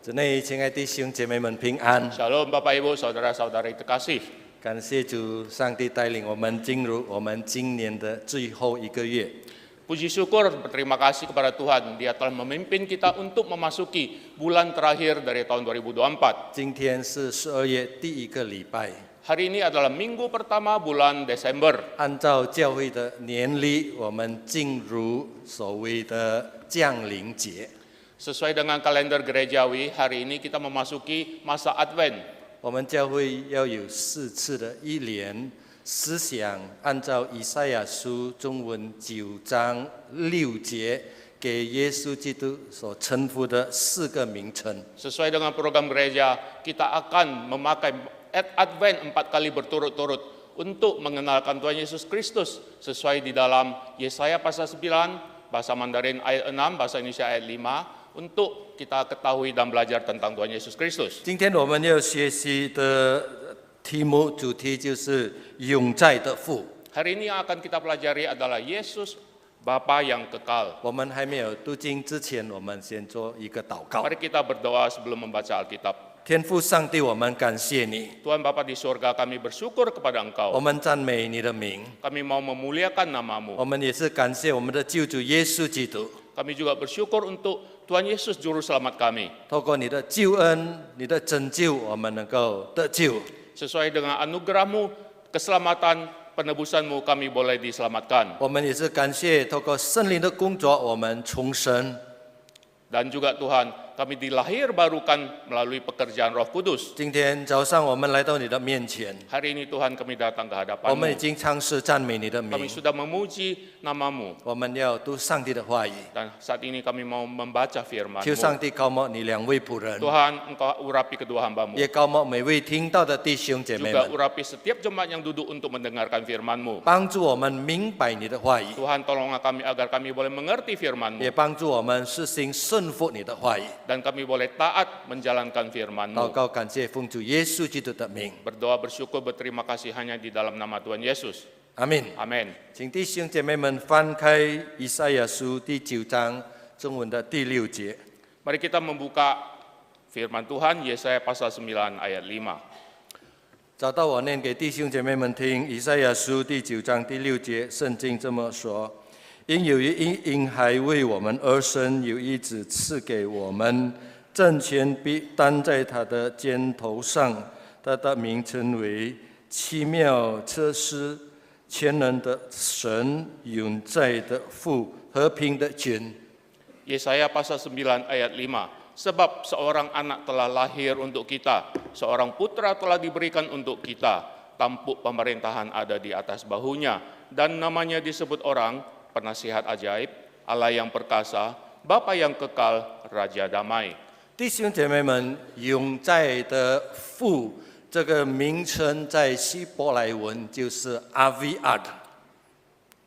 主内，亲爱的弟兄姐妹们平安！ Shalom Bapak Ibu, Saudara-saudari terkasih. 感谢主，上帝带领我们进入我们今年的最后一个月。 Puji syukur, berterima kasih kepada Tuhan. Dia telah memimpin kita untuk memasuki bulan terakhir dari tahun 2024. 今天是12月第一个礼拜， Hari ini adalah minggu pertama bulan Desember. 按照教会的年历，我们进入所谓的降临节。 Sesuai dengan kalender gerejawi, hari ini kita memasuki masa Advent. 我们教会要有4次的一连思想，按照以赛亚书中文9章6节，给耶稣基督所称呼的4个名称。 Sesuai dengan program gereja, kita akan memakai Advent 4 kali berturut-turut untuk mengenalkan Tuhan Yesus Kristus sesuai di dalam Yesaya pasal 9, bahasa Mandarin ayat 6, bahasa Indonesia ayat 5, untuk kita ketahui dan belajar tentang Tuhan Yesus Kristus. 今天我们要学习的题目主题就是永在的父。 Hari ini yang akan kita pelajari adalah Yesus Bapa yang kekal. 我们还没有读经之前，我们先做一个祷告。 Mari kita berdoa sebelum membaca Alkitab. 天父上帝，我们感谢你， Tuhan Bapa di surga, kami bersyukur kepada 我 Engkau. 们赞美你的名， Kami mau memuliakan 我 namamu. 们也是感谢我们的救主耶稣基督， Kami juga bersyukur untuk Tuhan Yesus Juru Selamat kami. 透过你的救恩、你的拯救，我们能够得救。 Sesuai dengan anugerah-Mu, keselamatan, penebusan-Mu, kami boleh diselamatkan. 我们也是感谢透过圣灵的工作，我们重生。 Dan juga Tuhan, kami dilahir barukan melalui pekerjaan Roh Kudus. 今天早上我们来到你的面前， Hari ini Tuhan kami datang ke 我们已 hadapan-Mu. 经尝试赞美你的 Kami 名， sudah memuji nama-Mu. 我们要读上帝的话语。 Dan saat ini kami mau membaca 求 firman-Mu. 上帝高莫你2位仆人， Tuhan, Engkau urapi kedua hamba-Mu. 也高莫每位听到的弟兄姐妹 Juga 们， urapi setiap jemaat yang duduk untuk mendengarkan firman-Mu. 帮助我们明白你的话语， Tuhan, tolonglah kami agar kami boleh mengerti firman-Mu. 也帮助我们实行顺服你的话语。 Dan kami boleh taat menjalankan 祷 firman-Mu. 告感谢奉主耶稣基督的名， Berdoa bersyukur berterima kasih hanya di dalam nama Tuhan Yesus. 阿门。 Amin. 请弟兄姐妹们翻开以赛亚书第9章中文的第6节。 Mari kita membuka firman Tuhan Yesaya pasal 9 ayat 5. 找到我念给弟兄姐妹们听，以赛亚书第9章第6节，圣经这么说：因有一婴孩为我们而生，有一子赐给我们，政权必担在他的肩头上，他的名称为奇妙测试、全能的神、永在的父、和平的君。 Yesaya pasal 9 ayat 5. Sebab seorang anak telah lahir untuk kita, seorang putra telah diberikan untuk kita, tampuk pemerintahan ada di atas bahunya, dan namanya disebut orang, penasihat ajaib, Allah yang perkasa, Bapa yang kekal, Raja damai. 弟兄姐妹们，永在的父这个名称在希伯来文就是阿维阿德。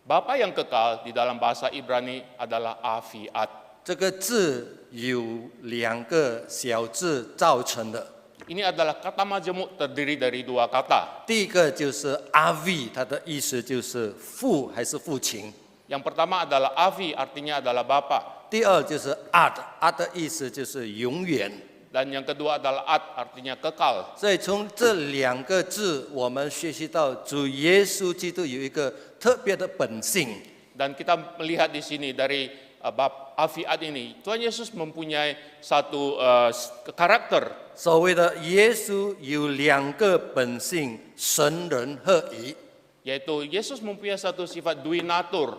Bapa yang kekal di dalam bahasa Ibrani adalah Afiat. 这个字有2个小字造成的， Ini adalah kata majemuk terdiri dari 2 kata. 第一个就是阿维，它的意思就是父还是父亲； Yang pertama adalah Avi, artinya adalah Bapa. 第二就是阿德，阿的意思就是永远。 Dan yang kedua adalah Ad, artinya kekal. 所以从这2个字，我们学习到主耶稣基督有一个特别的本性。 Dan kita melihat di sini dari bab Afiat ini, Tuhan Yesus mempunyai satu karakter. 所谓的耶稣有2个本性，神人合一， Yaitu Yesus mempunyai satu sifat duinatur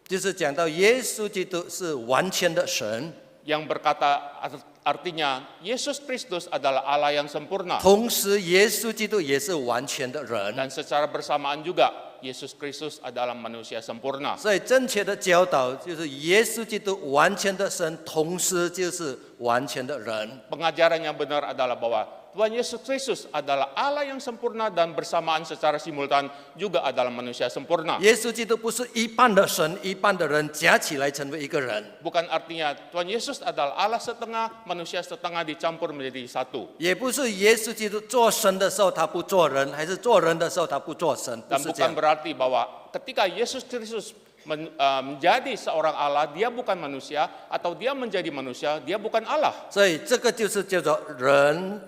就是讲到耶稣基督是完全的神， yang berkata artinya Yesus Kristus adalah Allah yang sempurna. 同时耶稣基督也是完全的人。 Dan secara bersamaan juga Yesus Kristus adalah manusia sempurna. 所以正确的教导就是耶稣基督完全的神，同时就是完全的人。 Pengajaran yang benar adalah bahwa Tuhan Yesus Kristus adalah Allah yang sempurna dan bersamaan secara simultan juga adalah manusia sempurna. 耶稣基督不是一半的神，一半的人加起来成为一个人， Bukan artinya Tuhan Yesus adalah Allah setengah, manusia setengah dicampur menjadi satu. 也不是耶稣基督做神的时候他不做人，还是做人的时候他不做神，不 Dan 是这 bukan 样。 berarti bahwa ketika Yesus Kristus menjadi seorang Allah, dia bukan manusia, atau dia menjadi manusia, dia bukan Allah. 所以这个就是叫做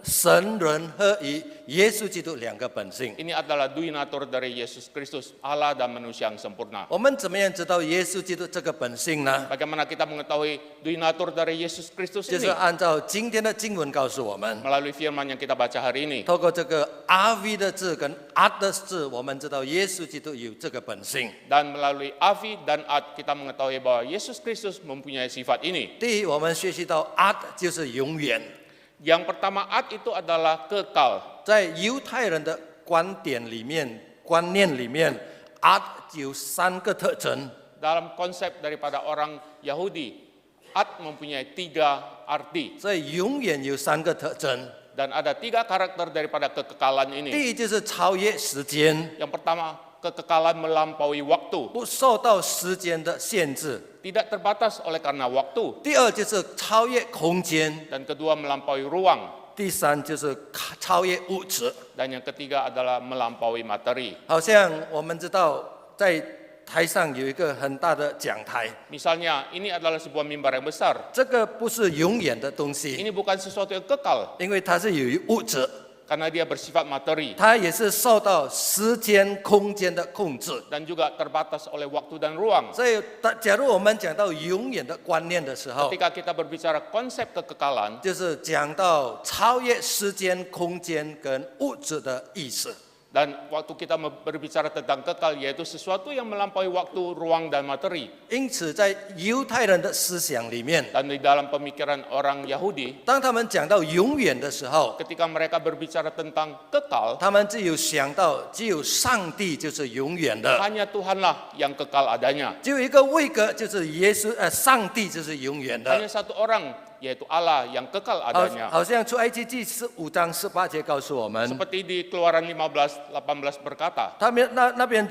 神人合一，耶稣基督两个本性。 Ini adalah dui natur dari Yesus Kristus, Allah dan manusia yang sempurna. 我们怎么样知道耶稣基督这个本性呢？ Bagaimana kita mengetahui dui natur dari Yesus Kristus 就是 ini? 按照今天的经文告诉我们， Melalui firman yang kita baca hari ini. 透过这个阿 V 的字跟阿的字，我们知道耶稣基督有这个本性。 Dan melalui Avi dan Ad kita mengetahui bahwa Yesus Kristus mempunyai sifat ini. 第一，我们学习到阿就是永远， Yang pertama Ad itu adalah kekal. 在犹太人的观念里面，阿有三个特征。 Dalam konsep daripada orang Yahudi, Ad mempunyai 3 arti. 所以永远有三个特征。 Dan ada 3 karakter daripada kekekalan ini. 第一就是超越时间， Yang pertama, kekekalan melampaui waktu. 不受到时间的限制。 Tidak terbatas oleh karena waktu. 第二就是超越空间， Dan kedua, melampaui ruang. 第三就是超越物质。 Dan yang ketiga adalah melampaui materi. 好像我们知道，在台上有一个很大的讲台， Misalnya, ini adalah sebuah mimbar yang besar. 这个不是永远的东西， Ini bukan sesuatu yang kekal, 因为它是有物质， karena dia bersifat materi. 它也是受到时间、空间的控制。 Dan juga terbatas oleh waktu dan ruang. 所以，假如我们讲到永远的观念的时候， Ketika kita berbicara konsep kekekalan, 就是讲到超越时间、空间跟物质的意思。 dan waktu kita berbicara tentang kekal, yaitu sesuatu yang melampaui waktu, ruang, dan materi. 因此，在犹太人的思想里面， Dan di dalam pemikiran orang Yahudi, 当他们讲到永远的时候， ketika mereka berbicara tentang kekal, 他们只有想到只有上帝就是永远的， hanya Tuhanlah yang kekal adanya. 只有一个位格就是耶稣，上帝就是永远的。 Hanya satu orang, yaitu Allah yang kekal adanya. 好像出埃及记15章18节告诉我们， Seperti di Keluaran 15:18 berkata, 他们那边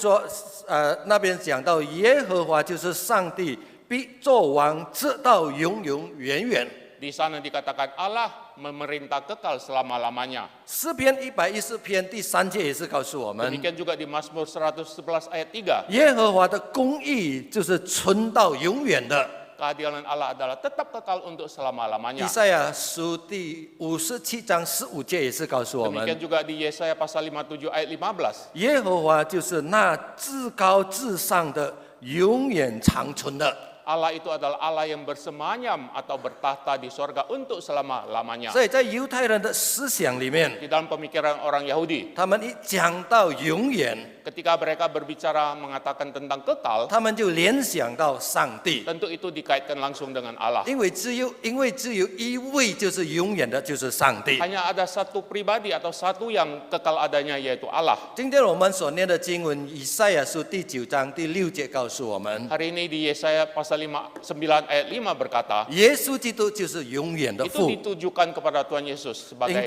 那边讲到耶和华就是上帝，必做王直到永永远远。 di sana dikatakan Allah memerintah kekal selama-lamanya. 诗篇110篇第3节也是告诉我们， Demikian juga di Mazmur 111 ayat 3. 耶和华的公义就是存到永远的。 Keadilan Allah adalah tetap kekal untuk 以 selama-lamanya. 赛亚书第57章15节也是告诉我们， Demikian juga di Yesaya pasal 57 ayat 15. 耶和华就是那至高至上的，永远长存的。 Allah itu adalah Allah yang bersemayam atau bertahta di sorga untuk selama-lamanya. 所以在犹太人的思想里面， Di dalam pemikiran orang Yahudi, 他们一讲到永远， ketika mereka berbicara mengatakan tentang kekal, 他们就联想到上帝， tentu itu dikaitkan langsung dengan Allah. 因为只有一位就是永远的，就是上帝。 Hanya ada satu pribadi atau satu yang kekal adanya, yaitu Allah. 今天我们所念的经文，以赛亚书第9章第6节告诉我们， Hari ini di Yesaya pasal 9 ayat 5 berkata, 耶稣基督就是永远的 itu 父。 ditujukan kepada Tuhan Yesus 因 sebagai.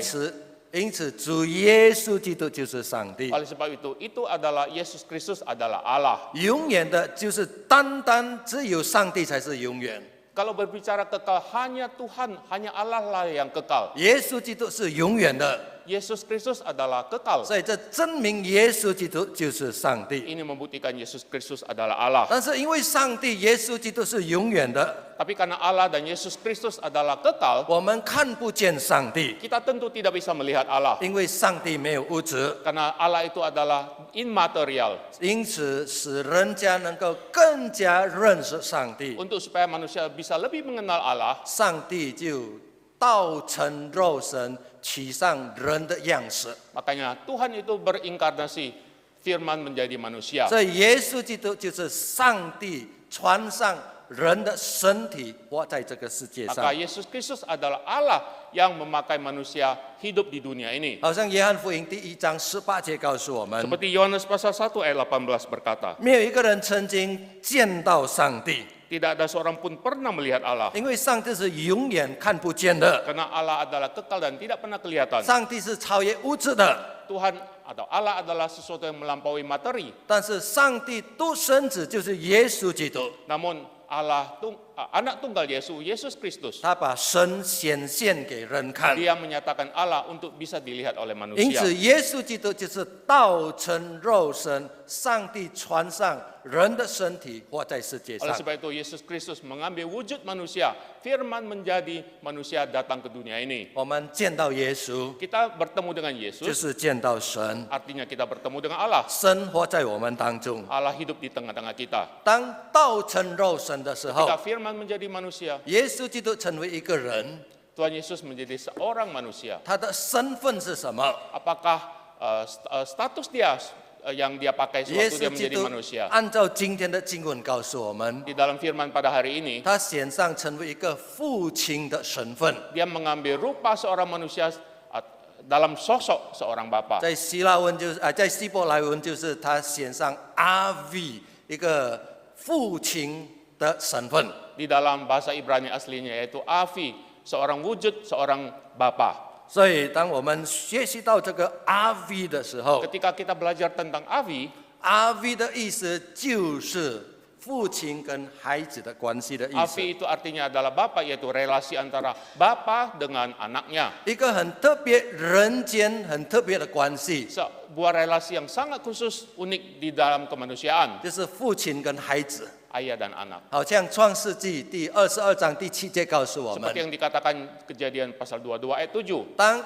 此主耶稣基督就是上帝， Oleh sebab itu adalah Yesus Kristus adalah Allah. 永远的就是单单只有上帝才是永远， Kalau berbicara kekal, hanya Tuhan, hanya Allah lah yang kekal. 耶稣基督是永远的， Yesus Kristus adalah kekal. 所以这证明耶稣基督就是上帝。 Ini membuktikan Yesus Kristus adalah Allah. 但是因为上帝耶稣基督是永远的， Tapi karena Allah dan Yesus Kristus adalah kekal, 我们看不见上帝， kita tentu tidak bisa melihat Allah. 因为上帝没有物质， Karena Allah itu adalah immaterial. 因此使人家能够更加认识上帝。 Untuk supaya manusia bisa lebih mengenal Allah, 上帝就道成肉身，取上人的样式。 makanya Tuhan itu berinkarnasi, firman menjadi manusia. 所以耶稣基督就是上帝穿上人的身体，活在这个世界上 Maka。Yesus Kristus adalah Allah yang memakai manusia hidup di dunia ini. 好像约翰福音第1章18节告诉我们， Seperti Yohanes pasal 1 ayat 18 berkata, 没有一个人曾经见到上帝， tidak ada seorang pun pernah melihat Allah. 因为上帝是永远看不见的， Karena Allah adalah kekal dan tidak pernah kelihatan. 上帝是超越物质的。 Tuhan atau Allah adalah sesuatu yang melampaui materi. 但是上帝独生子就是耶稣基督， Namun Allah anak tunggal Yesus Kristus. 他把神显现给人看。 Dia menyatakan Allah untuk bisa dilihat oleh 因 manusia. 此，耶稣基督就是道成肉身，上帝穿上人的身体活在世界 Oleh 上。 sebab itu Yesus Kristus mengambil wujud manusia, firman menjadi manusia datang ke dunia ini. 我们见到耶稣， Kita bertemu dengan 就 Yesus, 是见到神， artinya kita bertemu dengan Allah. 生活在我们当中。 Allah hidup di tengah-tengah kita. 当道成肉身的时候 Ketika，firman menjadi manusia, 耶稣基督成为一个人， Tuhan Yesus menjadi seorang manusia. 他的身份是什么？ Apakah status dia yang dia pakai 耶 sewaktu dia 稣基 menjadi 督 manusia? 按照今天的经文告诉我们， Di dalam firman pada hari ini, 他显上成为一个父亲的身份。 dia mengambil rupa seorang manusia dalam sosok seorang bapa. 在希腊文就是在希伯来文就是他显上阿 V 一个父亲的身份。 Di dalam bahasa Ibrani aslinya yaitu Avi, seorang wujud, seorang bapa. 所以，当我们学习到这个阿 V 的时候， Ketika kita belajar tentang Avi, 阿 V 的意思就是父亲跟孩子的关系的意思， Avi itu artinya adalah bapa, yaitu relasi antara bapa dengan anaknya. 一个很特别、人间很特别的关系， Sebuah relasi yang sangat khusus, unik di dalam kemanusiaan, 就是父亲跟孩子。 ayah dan anak. 好像创世纪第22章第7节告诉我们 Seperti，yang dikatakan Kejadian pasal 22 ayat 7. 当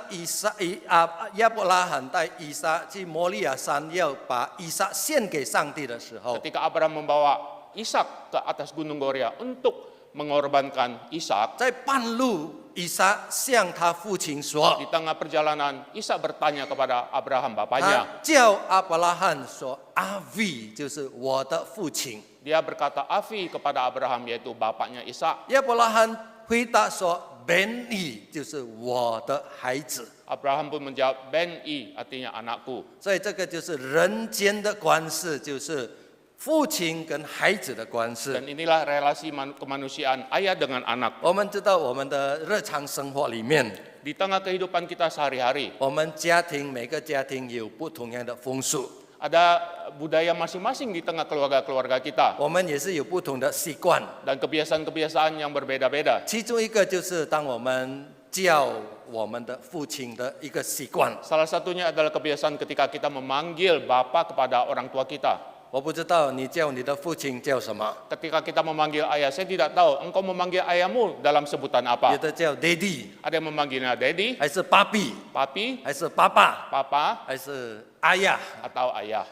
亚伯拉罕带以撒去摩利亚山，要把以撒献给上帝的时候， Ketika Abraham membawa Ishak ke atas gunung Moria untuk mengorbankan Ishak, 在半路，以撒向他父亲说 di tengah perjalanan Ishak bertanya kepada Abraham ：“他 bapaknya. 叫阿伯拉罕说，阿 V 就是我的父亲。” Dia berkata Avi kepada Abraham, yaitu bapaknya Ishak. 亚伯拉罕回答说：“Ben 就是我的孩子。” Abraham pun menjawab, Ben-i, artinya anakku. 所以这个就是人间的关系，就是父亲跟孩子的关系。 Dan inilah relasi kemanusiaan ayah dengan anak. 我们知道我们的日常生活里面， Di tengah kehidupan kita sehari-hari, 我们家庭每个家庭有不同样的风俗， ada budaya masing-masing di tengah keluarga-keluarga kita, 我们也是有不同的习惯。 dan kebiasaan-kebiasaan yang berbeda-beda. 其中一个就是当我们叫我们的父亲的一个习惯。 Salah satunya adalah kebiasaan ketika kita memanggil bapa kepada orang tua kita. 我不知道你叫你的父亲叫什么， Ketika kita memanggil ayah, saya tidak tahu engkau memanggil ayahmu dalam sebutan 有 apa. 的叫 Daddy， Ada yang memanggilnya daddy, 还是爸比， papi, 还是爸爸， papa, 还是阿呀？ atau ayah.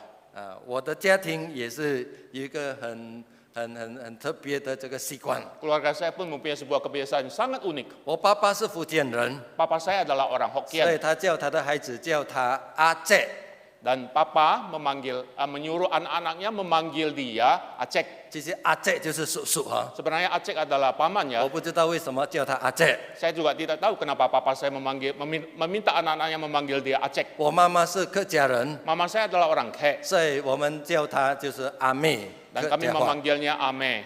我的家庭也是有一个很特别的这个习惯。 Keluarga saya pun mempunyai sebuah kebiasaan yang sangat unik. 我爸爸是福建人， Papa saya adalah orang 所以 Hokkien, 他叫他的孩子叫他阿姐。 dan papa menyuruh anak-anaknya memanggil dia Acek. 其实阿姐就是叔叔哈， Sebenarnya Acek adalah paman 我 ya. 不知道为什么叫他阿姐。 Saya juga tidak tahu kenapa papa saya meminta anak-anaknya memanggil dia Acek. 我妈妈是客家人， Mama saya adalah orang Kek, 所以我们叫她就是阿妹。 dan 客 kami 家话 memanggilnya Ame.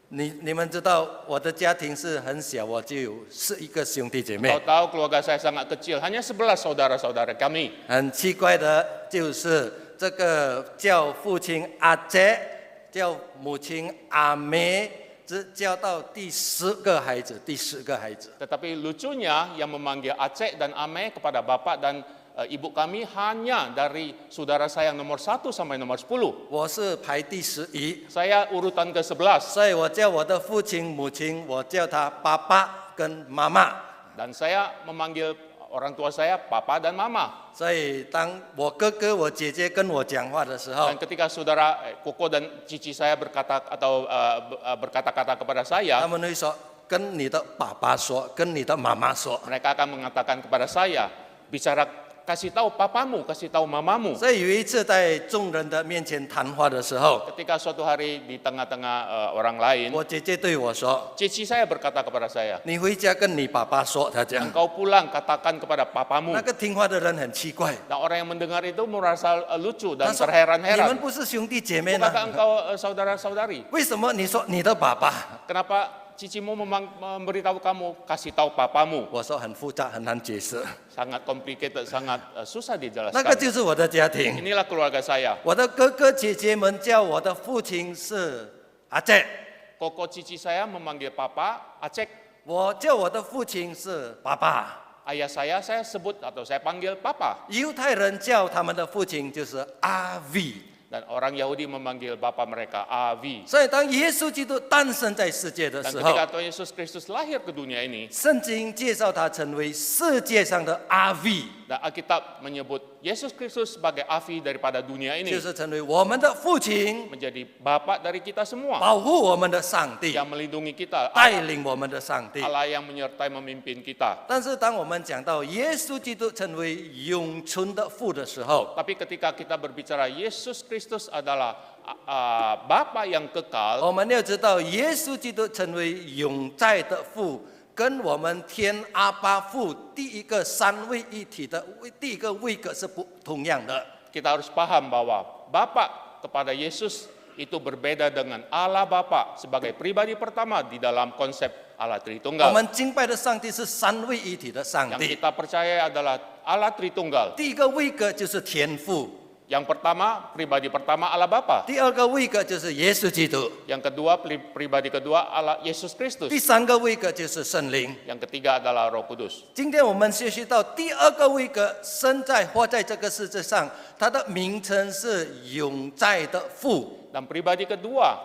你们知道我的家庭是很小，我就有11个兄弟姐妹。 Kau tahu keluarga saya sangat kecil, hanya 11 saudara-saudara kami. 很奇怪的就是这个叫父亲阿姐，叫母亲阿妹，只叫到第10个孩子，第10个孩子。 Tetapi lucunya yang memanggil Acek dan Ame kepada bapak dan ibu kami hanya dari saudara saya yang nomor 1 sampai nomor 10. 我是排第11， Saya urutan ke-11. 所以我叫我的父亲、母亲，我叫他爸爸跟妈妈。 Dan saya memanggil orang tua saya papa dan mama. 所以当我哥哥、我姐姐跟我讲话的时候 Dan，ketika saudara koko dan cici saya berkata atau berkata-kata kepada 他 saya, 们会说跟你的爸爸说，跟你的妈妈说。 mereka akan mengatakan kepada saya, bicara kasih tahu papamu, kasih tahu mamamu. 所以有一次在众人的面前谈话的时候， Ketika suatu hari di tengah-tengah orang lain, 我姐姐对我说 cici saya berkata kepada saya,：“ 你回家跟你爸爸说。”他讲， engkau pulang katakan kepada papamu. 那个听话的人很奇怪， Dan orang yang mendengar itu merasa lucu 他 dan 说：“你们 terheran-heran. 不是兄弟姐妹呢？ Bukankah engkau saudara-saudari? 为什么你说你的爸爸？” Kenapa cicimu memberitahu kamu, kasih tahu papamu? 我说很复杂，很难解释。 Sangat complicated, sangat susah 那个 dijelaskan. 就是我的家庭， Inilah keluarga saya. 我的哥哥姐姐们叫我的父亲是阿姐， koko cici saya memanggil papa, Acek. 我叫我的父亲是爸爸。 Ayah saya sebut atau saya panggil papa. 犹太人叫他们的父亲就是阿 V。 Dan orang Yahudi memanggil bapa mereka Avi. 所以当耶稣基督诞生在世界的 Dan 时候， ketika Tuhan Yesus Kristus lahir ke dunia ini, 圣经介绍他成为世界上的阿 V， dan Alkitab menyebut Yesus Kristus sebagai Avi daripada dunia ini, 就是成为我们的父亲， menjadi Bapa dari kita semua, 保护我们的上帝， yang melindungi kita, 带领我们的上帝。 Allah yang menyertai memimpin kita. 但是当我们讲到耶稣基督成为永存的父的时候， Tapi ketika kita berbicara Yesus Kristus adalah Bapa yang kekal, 我们要知道耶稣基督成为永在的父，跟我们天阿爸父第一个三位一体的第一个位格是不同样的。 kita harus paham bahwa Bapa kepada Yesus itu berbeda dengan Allah Bapa sebagai pribadi pertama di dalam konsep Allah 我 Tritunggal. 们敬拜的上帝是三位一体的上 Yang 帝， kita percaya adalah Allah Tritunggal. 第一个位格就是天父， Yang pertama, pribadi pertama Allah Bapa. 第二个位格就是耶稣基督， Yang kedua, pribadi kedua Allah Yesus 第 Kristus. 三个位格就是圣灵。 Yang ketiga adalah Roh Kudus. 今天我们学习到第二个位格生在活在这个世界上，它的名称是永在的父。 Dan pribadi kedua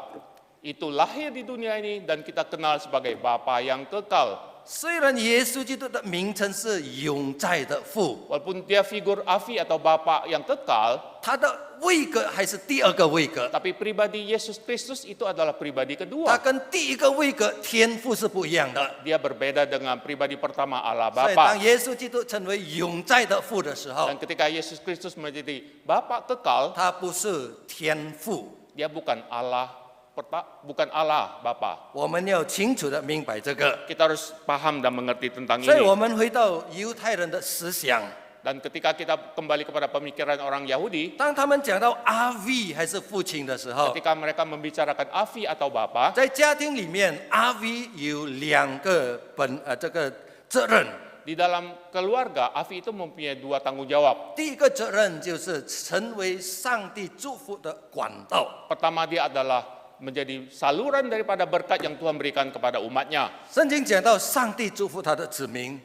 itu lahir di dunia ini dan kita kenal sebagai Bapa yang kekal. 虽然耶稣基督的名称是永在的父， Walaupun dia figur Avi atau Bapa yang kekal, 他的位格还是第二个位格， tapi pribadi Yesus Kristus itu adalah pribadi 它 kedua. 跟第一个位格天父是不一样的。 Dia berbeda dengan pribadi pertama Allah 所以当 Bapa. 耶稣基督成为永在的父的时候， Dan ketika Yesus Kristus menjadi Bapa kekal, 他不是天父。 dia bukan Allah Bapa. 我们要清楚的明白这个。 Kita harus paham dan mengerti tentang 所以 ini. 我们回到犹太人的思想， Dan ketika kita kembali kepada pemikiran orang Yahudi, 当他们讲到阿 V 还是父亲的时候， ketika mereka membicarakan Avi atau Bapa, 在家庭里面，阿 V 有两个这个责任。 di dalam keluarga Avi itu mempunyai dua tanggung jawab. 第一个责任就是成为上帝祝福的管道。 Pertama, dia adalah menjadi saluran daripada berkat yang Tuhan berikan kepada umatnya. 圣经讲到上帝祝福他的子民，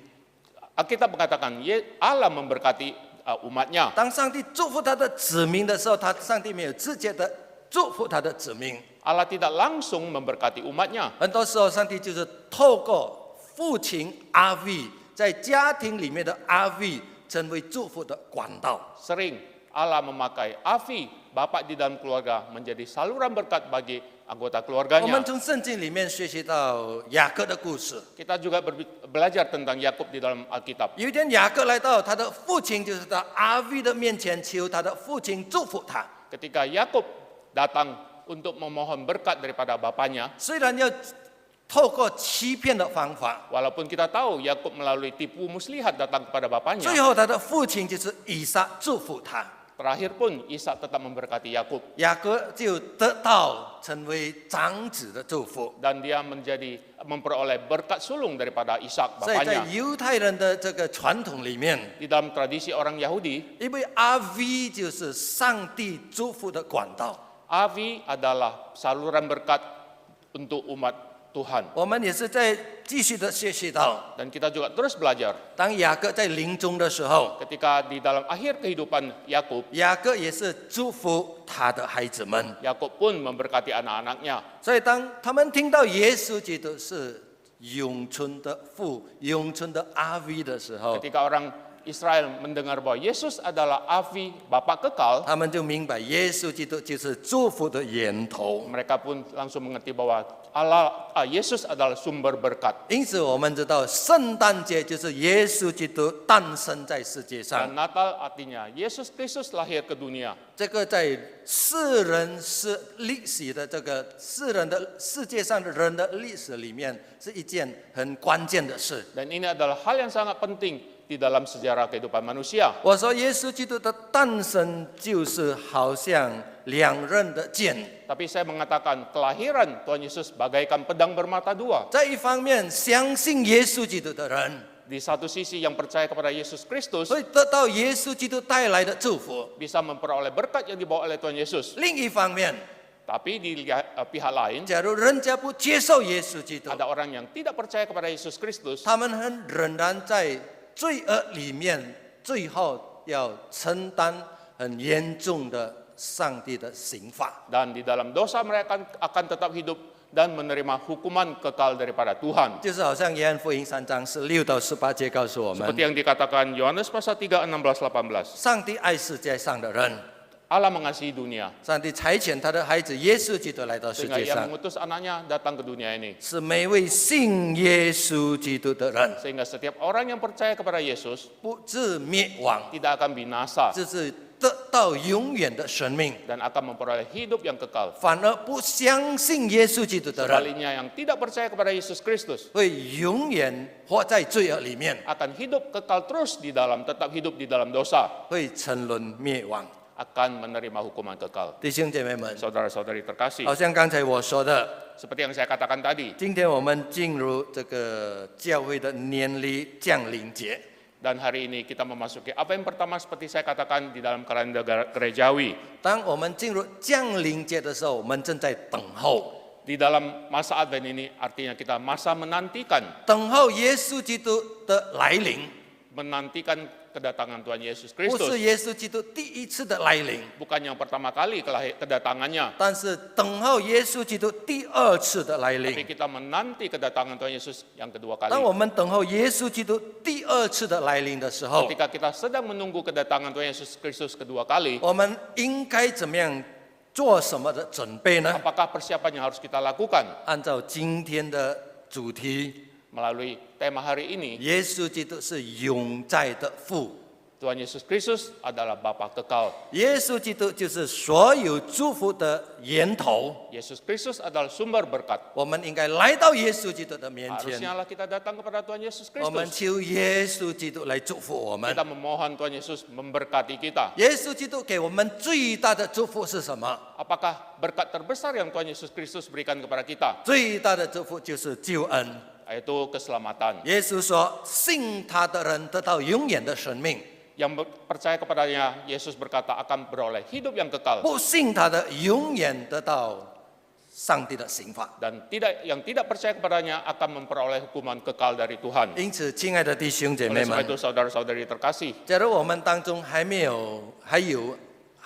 Alkitab mengatakan Allah memberkati umatnya. 当上帝祝福他的子民的时候，上帝没有直接的祝福他的子民， Allah tidak langsung memberkati umatnya. 很多时候上帝就是透过父亲阿 V 在家庭里面的阿 V 成为祝福的管道。 Sering Allah memakai Avi, Bapak di dalam keluarga, menjadi saluran berkat bagi anggota 我们 keluarganya. 从圣经里面学习到雅各的故事。 Kita juga belajar tentang Yakub di dalam Alkitab. 有一天，雅各来到他的父亲，就是他阿 V 的面前，求他的父亲祝福他。 Ketika Yakub datang untuk memohon berkat daripada bapaknya, 虽然要透过欺骗的方法， walaupun kita tahu Yakub melalui tipu muslihat datang kepada 最 bapaknya, 后他的父亲就是以撒祝福他， terakhir pun Ishak tetap memberkati Yakub 雅各就得到成为长子的祝福。 dan dia memperoleh berkat sulung daripada Ishak 所以在 bapaknya. 犹太人的这个传统里面， Di dalam tradisi orang Yahudi, 因为阿 V 就是上帝祝福的管道， Avi adalah saluran berkat untuk umat Tuhan. 我们也是在继续的学习到， Dan kita juga terus belajar 当雅各在临终的时候， ketika di dalam akhir kehidupan Yakub, 雅各也是祝福他的孩子们。 Yakub pun memberkati anak-anaknya. 所以当他们听到耶稣基督是永存的父、永存的阿 V 的时候， Ketika orang Israel mendengar bahwa Yesus adalah Avi, Bapa kekal, 他们就明白耶稣基督就是祝福的源头。 mereka pun langsung mengerti bahwa Yesus adalah sumber berkat. 因此，我们知道圣诞节就是耶稣基督诞生在世界 Dan 上。 Natal artinya Yesus Kristus lahir ke dunia. 这个在世历史的这个世界上的人的历史里面，是一件很关键的事。 Dan ini adalah hal yang sangat penting di dalam sejarah kehidupan manusia. 我说，耶稣基督的诞生就是好像两刃的剑。 Tapi saya mengatakan kelahiran Tuhan Yesus bagaikan pedang bermata dua. 在一方面，相信耶稣基督的人， Di satu sisi yang percaya kepada Yesus Kristus 所以得到耶稣基督带来的祝福； bisa memperoleh berkat yang dibawa oleh Tuhan Yesus. 另一方面， Tapi di pihak lain, 假如人家不接受耶稣基督， ada orang yang tidak percaya kepada Yesus Kristus, 他们仍然在罪恶里面，最后要承担很严重的上帝的刑罚。 dan di dalam dosa mereka akan tetap hidup dan menerima hukuman kekal daripada Tuhan. 就是好像约翰福音3章16到18节告诉我们， Seperti yang dikatakan Yohanes pasal 3, 16, 18. 上帝爱世界上的人， Allah mengasihi dunia, 上帝差遣他的孩子耶稣基督来到世 sehingga 界 ia 上， mengutus anaknya datang ke dunia ini. 是每位信耶稣基督的人 Sehingga setiap orang yang percaya kepada Yesus 不致灭亡， tidak akan binasa 这是得到永远的生命。 dan akan memperoleh hidup yang kekal. 反而不相信耶稣基督的人， Sebaliknya yang tidak percaya kepada Yesus Kristus 会永远活在罪恶里面， akan hidup kekal terus di dalam, tetap hidup di dalam dosa, 会沉沦灭亡。 akan menerima hukuman kekal. 弟兄姐妹们， Saudara-saudari terkasih, 好像刚才我说的， seperti yang saya katakan tadi, 今天我们进入这个教会的年历降临节。 dan hari ini kita memasuki apa yang pertama seperti saya katakan di dalam kalender gerejawi. 当我们进入降临节的时候，我们正在等候， Di dalam masa Advent ini artinya kita masa menantikan 等候耶稣基督的来临， menantikan kedatangan Tuhan Yesus 不是 Kristus. 耶稣基督第一次的来临， Bukan yang pertama kali kedatangannya, 但是等候耶稣基督第二次的来 tapi 临。 kita menanti kedatangan Tuhan Yesus yang kedua 当 kali. 我们等候耶稣基督第二次的来临的时候， Ketika kita sedang menunggu kedatangan Tuhan Yesus Kristus kedua kali, 我们应该怎么样做什么的准备呢？ apakah persiapan yang harus kita lakukan? 按照今天的主题， Melalui tema hari ini, 耶稣基督是永在的父， Tuhan Yesus Kristus adalah Bapa kekal. 耶稣基督就是所有祝福的源头。 Yesus Kristus adalah sumber berkat. 我们应该来到耶稣基督的面 Harusnya 前， lah kita datang kepada Tuhan Yesus 我们 Kristus. 求耶稣基督来祝福我们 Kita。memohon Tuhan Yesus memberkati kita. 耶稣基督给我们最大的祝福是什么？ Apakah berkat terbesar yang Tuhan Yesus Kristus berikan kepada kita? 最大的祝福就是救恩。 Yaitu keselamatan. 耶稣说：“信他的人得到永远的生命， Yang percaya kepadanya, Yesus berkata akan beroleh hidup yang kekal. 不信他的永远得到上帝的刑罚。” Dan yang tidak percaya kepadanya akan memperoleh hukuman kekal dari Tuhan. 因此，亲爱的弟兄姐妹 Oleh sebab 们， itu saudara-saudari terkasih, 假如我们当中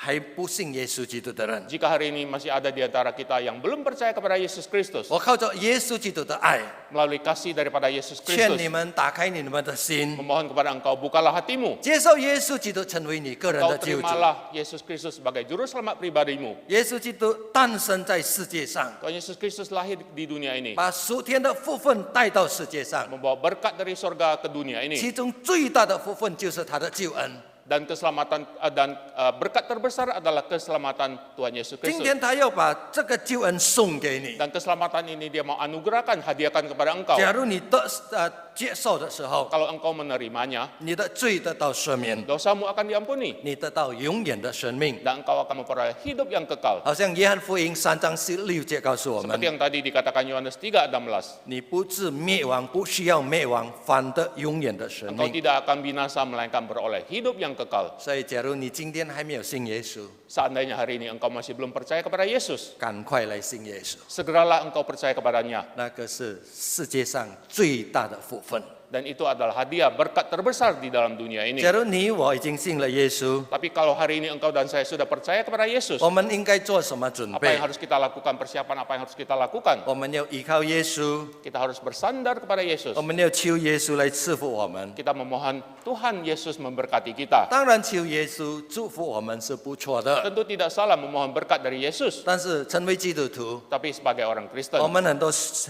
还不信耶稣基督的人， jika hari ini masih ada di antara kita yang belum percaya kepada Yesus Kristus, 我靠着耶稣基督的爱， melalui kasih daripada Yesus 劝 Kristus, 你们打开你们的心， memohon kepada engkau, bukalah hatimu. 接受耶稣基督成为你个人 Engkau 的救主。 terimalah Yesus Kristus sebagai juru selamat pribadimu. 耶稣基督诞生在世界上， Tuhan Yesus Kristus lahir di dunia ini, 把属天的福分带到世界上， membawa berkat dari surga ke dunia ini. 其中最大的福分就是他的救恩。 Dan keselamatan dan berkat terbesar adalah keselamatan Tuhan Yesus 今 Kristus. 天他要把这个救恩送给你。 Dan keselamatan ini dia mau anugerahkan, hadiahkan kepada engkau. 假如你接受的时候， Kalau engkau menerimanya, 你的罪得到赦免， dosamu akan diampuni 你得到永远的生命。 dan engkau akan memperoleh hidup yang kekal. 好像约翰福音3章16节告诉我们 Seperti：yang tadi dikatakan Yohanes 3:16, 你不致灭亡，不需要灭亡，反得永远的生 engkau 命。 tidak akan binasa melainkan beroleh hidup yang kekal. 所以，假如你今天还没有信耶稣， Seandainya hari ini engkau masih belum percaya kepada Yesus, 赶快来信耶稣， segeralah engkau percaya kepadanya. 那个是世界上最大的福分。 Dan itu adalah hadiah berkat terbesar di dalam dunia ini. 假如你我已经信了耶稣， Tapi kalau hari ini engkau dan saya sudah percaya kepada Yesus, 我们应该做什么准 apa 备？yang harus kita lakukan, persiapan apa yang harus kita lakukan? 我们要依靠耶稣， Kita harus bersandar kepada Yesus. 我们要求耶稣来赐福我们。 Kita memohon Tuhan Yesus memberkati kita. 当然，求耶稣祝福我们是不错的， Tentu tidak salah memohon berkat dari Yesus, 但是成为基督徒， tapi sebagai orang 我 Kristen, 们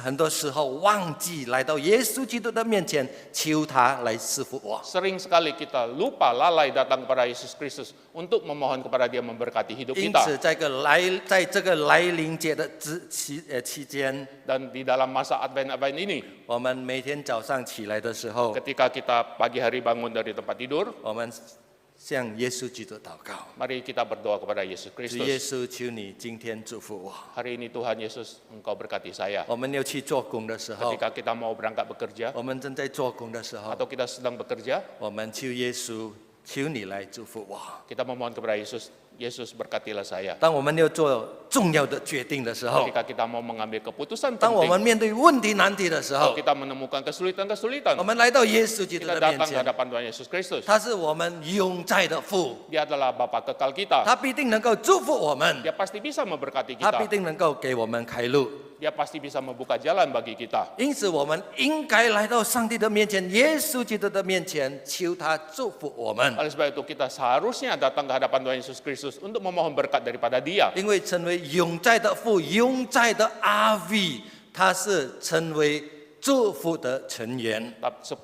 很多时候忘记来到耶稣基督的面前，求他来赐福我。 sering sekali kita lupa lalai datang kepada Yesus Kristus untuk memohon kepada Dia memberkati hidup 因 kita. 此，在这个来临节的期间， Dan di dalam masa Advent ini, 我们每天早上起来的时候， ketika kita pagi hari bangun dari tempat tidur, 我们向耶稣基督祷告。 mari kita berdoa kepada Yesus 主耶 Kristus. 稣，求你今天祝福我。 Hari ini Tuhan Yesus, Engkau berkati saya. 我们要去做工的时候， Ketika kita mau berangkat bekerja 我们正在做工的时候， atau kita sedang bekerja, 我们求耶稣，求你来祝福我。 kita memohon kepada Yesus, Yesus berkatilah saya. 当我们要做重要的决定的时候， Ketika kita mau mengambil keputusan 当我们 penting, 面对问题难题的时 kalau 候， kita menemukan kesulitan-kesulitan, 我们来到耶稣基督 kita 的面 datang ke 前， hadapan Tuhan Yesus Kristus. 他是我们永在的父， Dia adalah Bapa kekal kita. 他必定能够祝福我们， Dia pasti bisa memberkati 他必 kita. 定能够给我们开路。 Dia pasti bisa membuka jalan bagi kita. 因此，我们应该来到上帝的面前，耶稣基督的面前，求他祝福我们。 Oleh sebab itu kita seharusnya datang ke hadapan Tuhan Yesus Kristus untuk memohon berkat daripada Dia. 因为成为永在的父、永在的阿 V， 他是成为祝福的成员。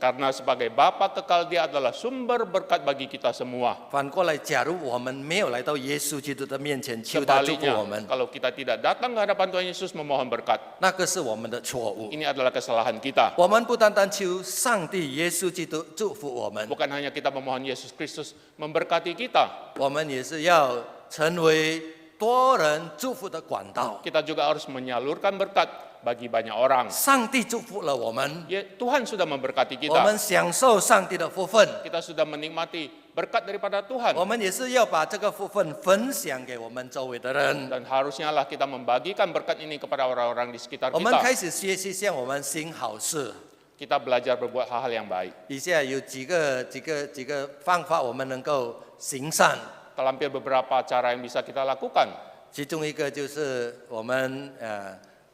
Karena sebagai Bapa kekal Dia adalah sumber berkat bagi kita semua. 反过来，假如我们没有来到耶稣基督的面前，求他祝福 Sebaliknya, 我们， kalau kita tidak datang ke hadapan Tuhan Yesus memohon berkat, 那个是我们的错误。 ini adalah kesalahan kita. 我们不单单求上帝耶稣基督祝福我们， Bukan hanya kita memohon Yesus Kristus memberkati kita, 我们也是要成为多人祝福的管道。 kita juga harus menyalurkan berkat bagi banyak orang. 上帝祝福了我们， Ya, Tuhan sudah memberkati 我们 kita. 享受上帝的福分， Kita sudah menikmati berkat daripada Tuhan. 我们也是要把这个福分分享给我们周围的人。 Dan harusnya lah kita membagikan berkat ini kepada orang-orang di sekitar 我们 kita. 开始学习向我们行好事。 Kita belajar berbuat hal-hal yang baik. 以下有几个方法，我们能够行善。 Terlampir beberapa cara yang bisa kita lakukan. 其中一个就是我们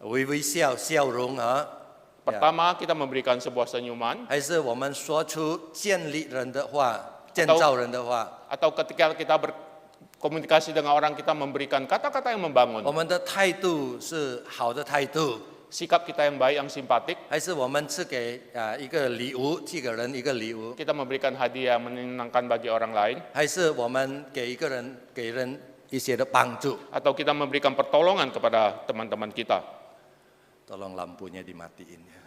微笑笑容啊， Pertama, kita memberikan sebuah senyuman. 还是我们说出建立人的话、建造人的话。 Atau ketika kita berkomunikasi dengan orang, kita memberikan kata-kata yang membangun. 我们的态度是好的态度， Sikap kita yang baik, yang simpatik. 还是我们赐给一个礼物，寄给人一个礼物， Kita memberikan hadiah menyenangkan bagi orang lain. 还是我们给人一些的帮助。 Atau kita memberikan pertolongan kepada teman-teman kita. Tolong lampunya dimatiin ya.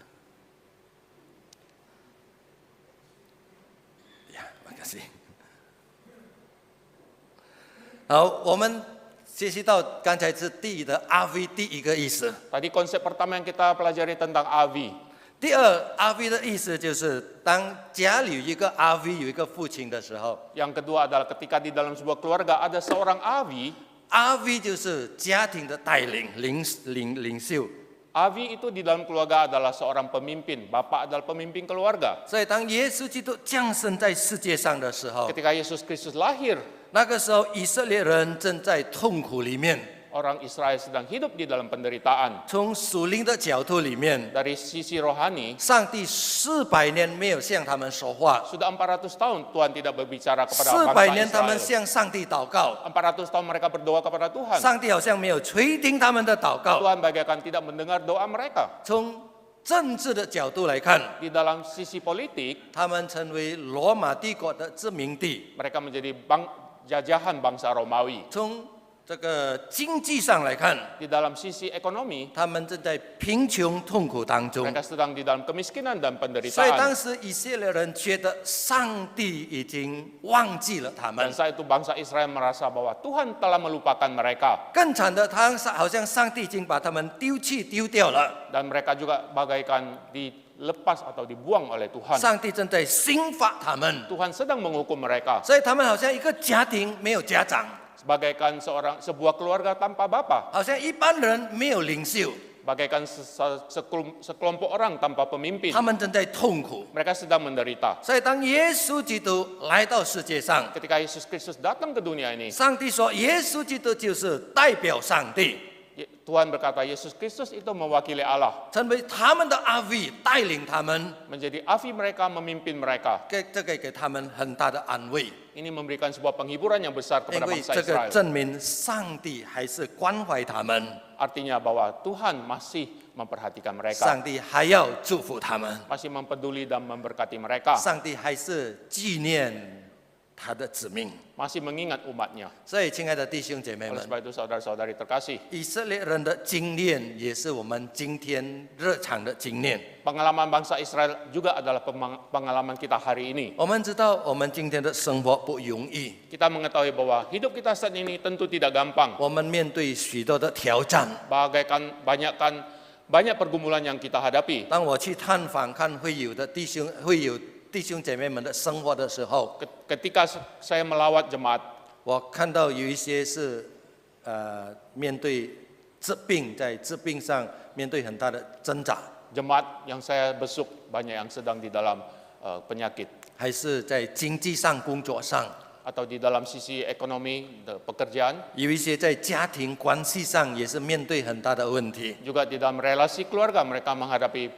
Ya, makasih. 好，我们学习到刚才是第一的阿 V 第一个意思。 Tadi konsep pertama yang kita pelajari tentang AVI. 第二，阿 V 的意思就是当家里有一个阿 V 有一个父亲的时候， Yang kedua adalah ketika di dalam sebuah keluarga ada seorang AVI. 阿 V 就是家庭的带领领袖。 AVI itu di dalam keluarga adalah seorang pemimpin. Bapak adalah pemimpin keluarga. 所以当耶稣基督降生在世界上的时候， Ketika Yesus Kristus lahir, 那个时候以色列人正在痛苦里面。 orang Israel sedang hidup di dalam penderitaan. 从属灵的角度里面， Dari sisi rohani, 上帝400年没有向他们说话 sudah 400 tahun Tuhan tidak berbicara kepada ，400 bangsa 年他们 Israel. 向上帝祷告， 400 tahun mereka berdoa kepada Tuhan. 上帝好像没有垂听他们的祷告。 Tuhan bagaikan tidak mendengar doa mereka. 从政治的角度来看， Di dalam sisi politik, 他们成为罗马帝国的殖民地； mereka menjadi jajahan bangsa Romawi. 从这个经济上来看， Di dalam sisi ekonomi, 他们正在贫穷痛苦当中。 mereka sedang di dalam kemiskinan dan 所以当 penderitaan. 时以色列人觉得上帝已经忘记了他们 Dan。saat itu bangsa Israel merasa bahwa Tuhan telah melupakan mereka. 更惨的，他好像上帝已经把他们丢掉了。 Dan mereka juga bagaikan dilepas atau dibuang oleh Tuhan. 上帝正在刑罚他们， Tuhan sedang menghukum mereka. 所以他们好像一个家庭没有家长， Bagaikan sebuah keluarga tanpa bapa. 好像一般人没有领袖， Bagaikan sekelompok orang tanpa pemimpin. 他们正在痛苦。 Mereka sedang menderita. 所以当耶稣基督来到世界上， Ketika Yesus Kristus datang ke dunia ini, 上帝说，耶稣基督就是代表上帝， Tuhan berkata Yesus Kristus itu mewakili Allah. 成为他们的阿 V， 带领他们， Menjadi avi mereka, memimpin mereka. 这个给他们很大的安慰， Ini memberikan sebuah penghiburan yang besar 因 kepada 为 bangsa 这个 Israel. 证明上帝还是关怀他们， Artinya bahwa Tuhan masih memperhatikan mereka. 上帝还要祝福他们， Masih mempeduli dan memberkati mereka. 上帝还是纪念他的子民。 Masih mengingat umatnya. 所以，亲爱的弟兄姐妹 Oleh 们， sebab itu saudara-saudari terkasih, 以色列人的经验也是我们今天日常的经验。 pengalaman bangsa Israel juga adalah pengalaman kita hari ini. 我们知道，我们今天的生活不容易， Kita mengetahui bahwa hidup kita saat ini tentu tidak gampang. 我们面对许多的挑战。 Banyak pergumulan yang kita hadapi. 当我去探访看会有弟兄姐妹们的生活的时候， Ketika saya melawat jemaat, 我看到有一些是面对治病，在治病上面对很大的挣扎， Jemaat yang saya besuk banyak yang sedang di dalam penyakit 还是在经济上、工作上， atau di dalam sisi ekonomi pekerjaan, 有一些在家庭关系上也是面对很大的问题。 juga di dalam relasi keluarga mereka menghadapi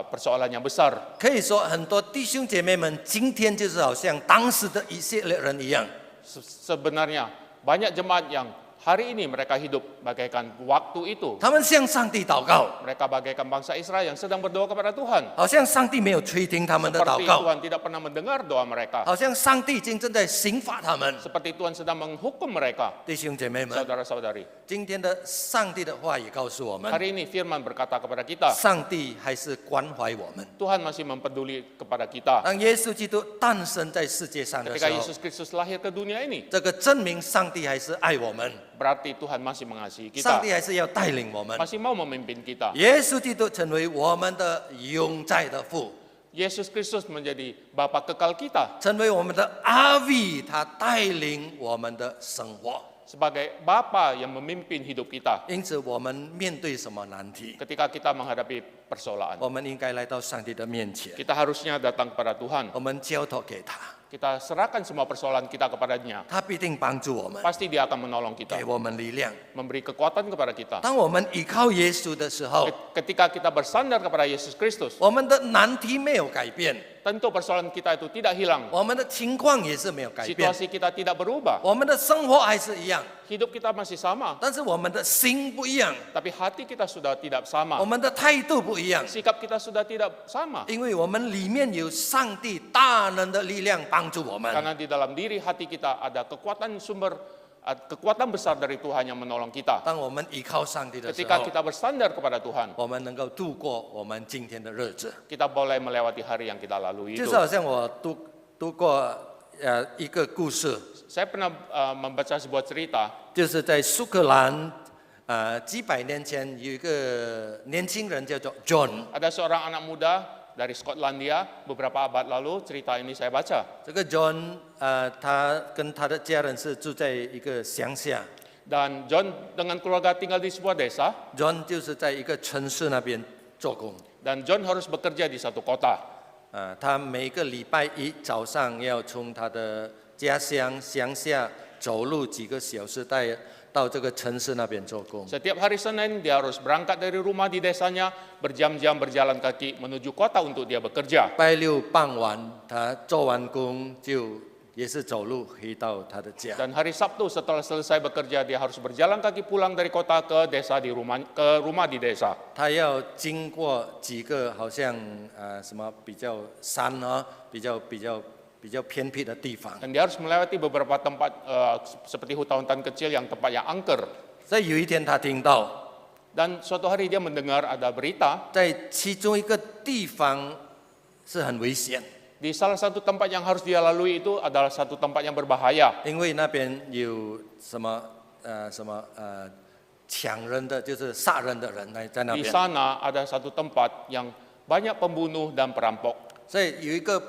persoalan yang besar. 可以说，很多弟兄姐妹们今天就是好像当时的以色列人一样， Sebenarnya banyak jemaat yang hari ini mereka hidup bagaikan waktu itu. 他们向上帝祷告， Mereka bagaikan bangsa Israel yang sedang berdoa kepada Tuhan. 好像上帝没有垂听他们的祷 Seperti 告， Tuhan tidak pernah mendengar doa mereka. 好像上帝已经正在刑罚他们。 Seperti Tuhan sedang menghukum mereka. 弟兄姐妹们， Saudara-saudari, 今天的上帝的话也告诉我们， hari ini firman berkata kepada kita, 上帝还是关怀我们。 Tuhan masih mempeduli kepada kita. 当耶稣基督诞生在世界上的时 Ketika 候， Yesus Kristus lahir ke dunia ini, 这个证明上帝还是爱我们， berarti Tuhan masih mengasihi 上 kita, 帝还是要带领我们。 masih mau memimpin kita. 耶稣基督成为我们的永在的父， Yesus Kristus menjadi Bapa kekal kita, 成为我们的阿วี，他带领我们的生活。 sebagai Bapa yang memimpin hidup kita. 因此，我们面对什么难题， Ketika kita menghadapi persoalan, 我们应该来到上帝的面前， kita harusnya datang kepada Tuhan. 我们交托给他， Kita serahkan semua persoalan kita kepadanya. 他必定帮助我们， Pasti dia akan menolong kita, 给我们力量。 memberi kekuatan kepada kita. 当我们依靠耶稣的时候， Ketika kita bersandar kepada Yesus Kristus, 我们的难题没有改变， tentu persoalan kita itu tidak hilang. 我们的情况也是没有改变， Situasi kita tidak berubah. 我们的生活还是一样， Hidup kita masih sama, 但是我们的心不一样， tapi hati kita sudah tidak 我 sama. 们的态度不一样， Sikap kita sudah tidak sama. 因为我们里面有上帝大能的力量帮助我们。 Karena di dalam diri hati kita ada kekuatan besar dari Tuhan yang menolong kita. 当我们依靠上帝的时 Ketika 候， kita bersandar kepada Tuhan, 我们能够度过我们今天的日子。 kita boleh melewati hari yang kita lalui 就 itu. 是好像我读过一个故事， Saya pernah membaca sebuah cerita 就是在苏格兰几百年前有一个年轻人叫做 John， ada seorang anak muda dari Skotlandia beberapa abad lalu. Cerita ini saya baca. 这个 John 他跟他的家人是住在一个乡下 Dan John dengan keluarga tinggal di sebuah desa, ，John 就是在一个城市那边做工。 dan John harus bekerja di satu kota. 他每个礼拜一早上要从他的家乡乡下走路几个小时到这个城市那边做工。 Setiap hari Senin dia harus berangkat dari rumah di desanya, berjam-jam berjalan kaki menuju kota untuk dia bekerja. 拜六傍晚，他做完工就也是走路回到他的家。 Dan hari Sabtu setelah selesai bekerja dia harus berjalan kaki pulang dari kota ke rumah di desa. 他要经过几个好像什么比较山比较偏僻的地方。 Dan dia harus melewati beberapa tempat seperti hutan-hutan kecil yang tempat yang angker. 所以有一天他听到， Dan suatu hari dia mendengar ada berita 在其中一个地方是很危险， di salah satu tempat yang harus dia lalui itu adalah satu tempat yang berbahaya. 因为那边有什么抢人的，就是杀人的人在那 Di 边。 sana ada satu tempat yang banyak pembunuh dan perampok. 所以有一个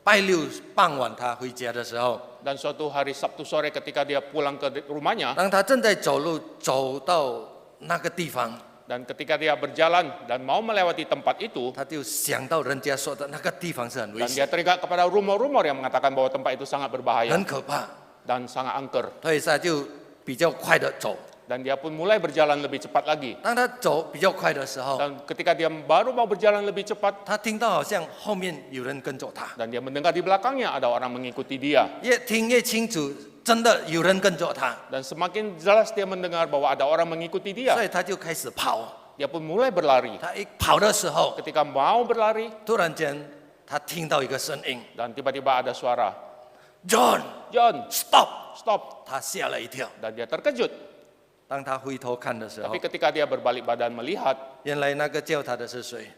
拜六傍晚他回家的时候， Dan suatu hari Sabtu sore ketika dia pulang ke rumahnya, 当他正在走路走到那个地方， dan ketika dia berjalan dan mau melewati tempat itu, 他就想到人家说的那个地方是很危 dan 险、 dia teringat kepada rumor-rumor yang mengatakan bahwa tempat itu sangat berbahaya 很可怕， dan sangat angker. 所以他就比较快的走。 Dan dia pun mulai berjalan lebih cepat lagi. 当他走比较快的时候， Dan ketika dia baru mau berjalan lebih cepat, 他听到好像后面有人跟着他， dan dia mendengar di belakangnya ada orang mengikuti dia. 越听越清楚，真的有人跟着他， Dan semakin jelas dia mendengar bahwa ada orang mengikuti 所 dia, 以他就开始跑。 dia pun mulai berlari. 他一跑的时候， Ketika mau berlari, 突然间他听到一个声音 dan tiba-tiba ada suara, ：“John, John, stop！” stop. 他吓了一跳。 Dan dia terkejut. 当他回头看的时候 Tapi，ketika dia berbalik badan melihat, 原来那个叫他的是谁？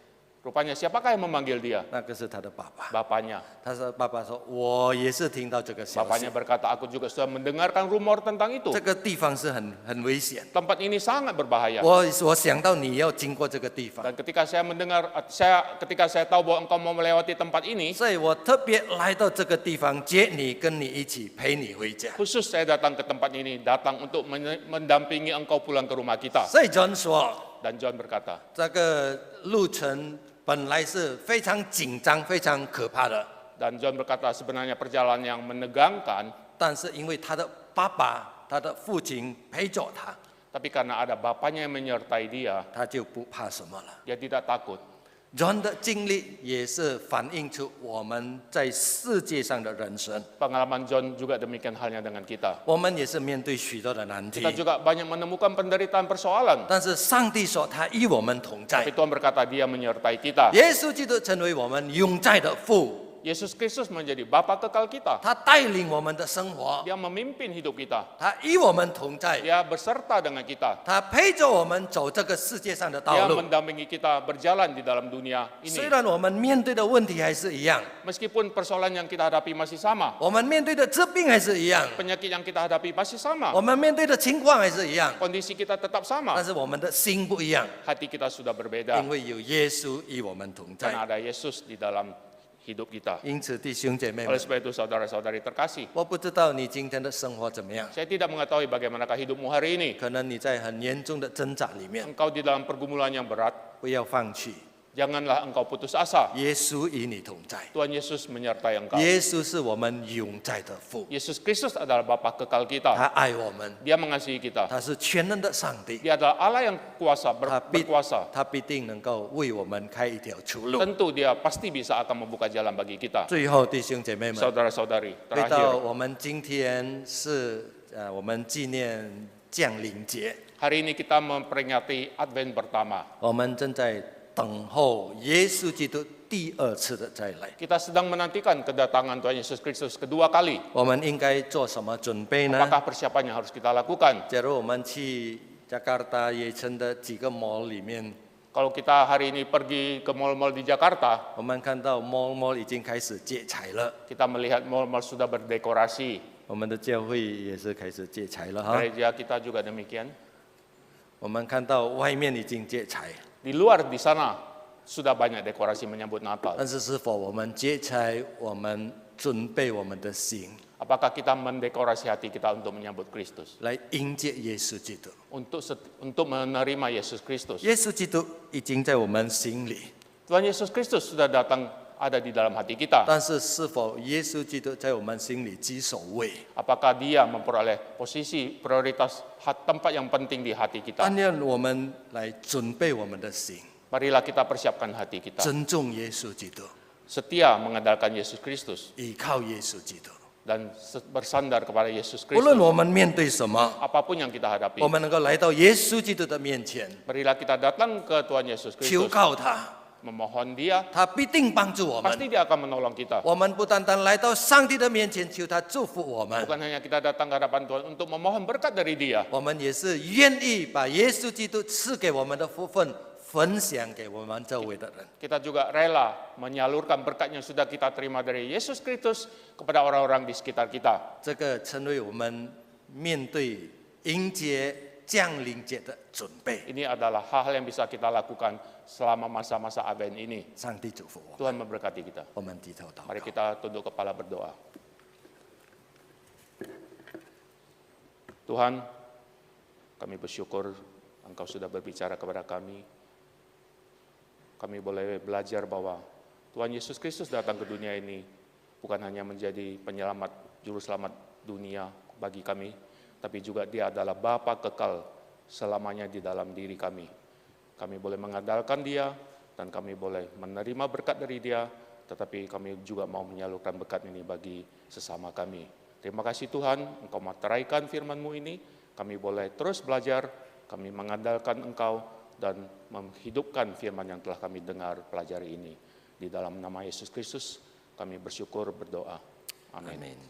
Rupanya siapakah yang memanggil dia? 那个是他的爸爸。 Bapaknya. 他说：“爸爸说，我也是听到这个消息 Bapaknya，berkata, aku juga sudah mendengarkan rumor tentang itu. 这个地方是很危险。 Tempat ini sangat berbahaya. 我想到你要经过这个地方， Dan ketika saya tahu bahwa engkau mau melewati tempat ini, 所以我特别来到这个地方接你，跟你一起陪你回家。 khusus saya datang ke tempat ini, datang untuk mendampingi engkau pulang ke rumah kita. 所以 John 说， Dan John berkata, 这个路程本来是非常紧张、非常可怕的， dan John berkata sebenarnya perjalanan yang menegangkan, 但是因为他的爸爸、他的父亲陪着他， tapi karena ada bapaknya yang menyertai dia, 他就不怕什么了。 dia tidak takut. John 的经历也是反映出我们在世界上的人生， Pengalaman John juga demikian halnya dengan kita. 我们也是面对许多的难题 Kita，juga banyak menemukan penderitaan persoalan. 但是上帝说他与我们同在 Tapi，Tuhan berkata dia menyertai kita. 耶稣基督成为我们永在的父， Yesus Kristus menjadi Bapa kekal kita. 他带领我们的生活， Dia memimpin hidup kita. 他与我们同在， Dia berserta dengan kita. 他陪着我们走这个世界上的道 Dia 路。 mendampingi kita berjalan di dalam dunia 虽 ini. 然我们面对的问题还是一样， Meskipun persoalan yang kita hadapi masih sama, 我们面对的疾病还是一样， penyakit yang kita hadapi masih sama, 我们面对的情况还是一样， kondisi kita tetap 但 sama, 是我们的心不一样， hati kita sudah berbeda 因为有耶稣与我们同在。 karena ada Yesus di dalam hidup kita. 因此，弟兄姐妹 Oleh 们， sebab itu saudara-saudari terkasih, 我不知道你今天的生活怎么样， saya tidak mengetahui bagaimanakah hidupmu hari ini. 可能你在很严重的挣扎里面， Engkau di dalam pergumulan yang berat, 不要放弃， janganlah engkau putus asa. 耶稣与你同在， Tuhan Yesus menyertai engkau. 耶稣是我们永在的父， Yesus Kristus adalah Bapa kekal kita. 他爱我们， Dia mengasihi kita. 他是全能的上帝， Dia adalah Allah yang kuasa, 他必定能够为我们开一条出路。 Tentu dia pasti bisa akan membuka jalan bagi kita. 最后，弟兄姐妹们， Saudara-saudari, 回到 terakhir, 我们今天是我们纪念降临节， hari ini kita memperingati Advent pertama. 我们正在等候耶稣基督第二次的再来。 Kita sedang menantikan kedatangan Tuhan Yesus Kristus kedua kali. 我们应该做什么准备呢？ Apakah persiapan yang harus kita lakukan? 假如我们去Jakarta 野城的几个 mall 里面， Kalau kita hari ini pergi ke mal-mal di Jakarta, 我们看到 mall 已经开始借彩了， kita melihat mal-mal sudah berdekorasi. 我们的教会也是开始借彩了哈。 Gereja kita juga demikian. 我们看到外面已经借彩， Di luar di sana sudah banyak dekorasi menyambut Natal. 但是是否我们借彩，我们准备我们的心 Apakah kita mendekorasi hati kita untuk menyambut Kristus? 来迎接耶稣基督？ Untuk menerima Yesus Kristus. 耶稣基督已经在我们心里， Tuhan Yesus Kristus sudah datang ada di dalam hati kita. 但是是否耶稣基督在我们心里居首位？ Apakah dia memperoleh posisi prioritas tempat yang penting di hati kita? 但愿我们来准备我们的心， Marilah kita persiapkan hati kita. 尊重耶稣基督， Setia mengandalkan Yesus Kristus 依靠耶稣基督。 dan bersandar kepada Yesus 无论 Kristus. 我们面对什么， Apapun yang kita hadapi, 我们能够来到耶稣基督的面前， marilah kita datang ke Tuhan Yesus 求 Kristus, 告他， memohon Dia, 他必定帮助我们。 pasti Dia akan menolong kita. 我们不单单来到上帝的面前求他祝福我们， Bukan hanya kita datang ke hadapan Tuhan untuk memohon berkat dari Dia, 我们也是愿意把耶稣基督赐给我们的福分分享给我们周围的人。 kita juga rela menyalurkan berkat yang sudah kita terima dari Yesus Kristus kepada orang-orang di sekitar kita. 这个成为我们面对迎接降临节的准备。 Ini adalah hal-hal yang bisa kita lakukan selama masa-masa Advent ini. 上帝祝福我们， Tuhan memberkati kita. 我们低头祷 Mari 告。 kita tunduk kepala berdoa. Tuhan, kami bersyukur Engkau sudah berbicara kepada kami. Kami boleh belajar bahwa Tuhan Yesus Kristus datang ke dunia ini bukan hanya menjadi penyelamat, juru selamat dunia bagi kami, tapi juga Dia adalah Bapa kekal selamanya di dalam diri kami. Kami boleh mengandalkan Dia dan kami boleh menerima berkat dari Dia, tetapi kami juga mau menyalurkan berkat ini bagi sesama kami. Terima kasih Tuhan, Engkau meteraikan firman-Mu ini, kami boleh terus belajar, kami mengandalkan Engkau, dan menghidupkan firman yang telah kami dengar pelajari ini. Di dalam nama Yesus Kristus, kami bersyukur berdoa. Amin. Amin.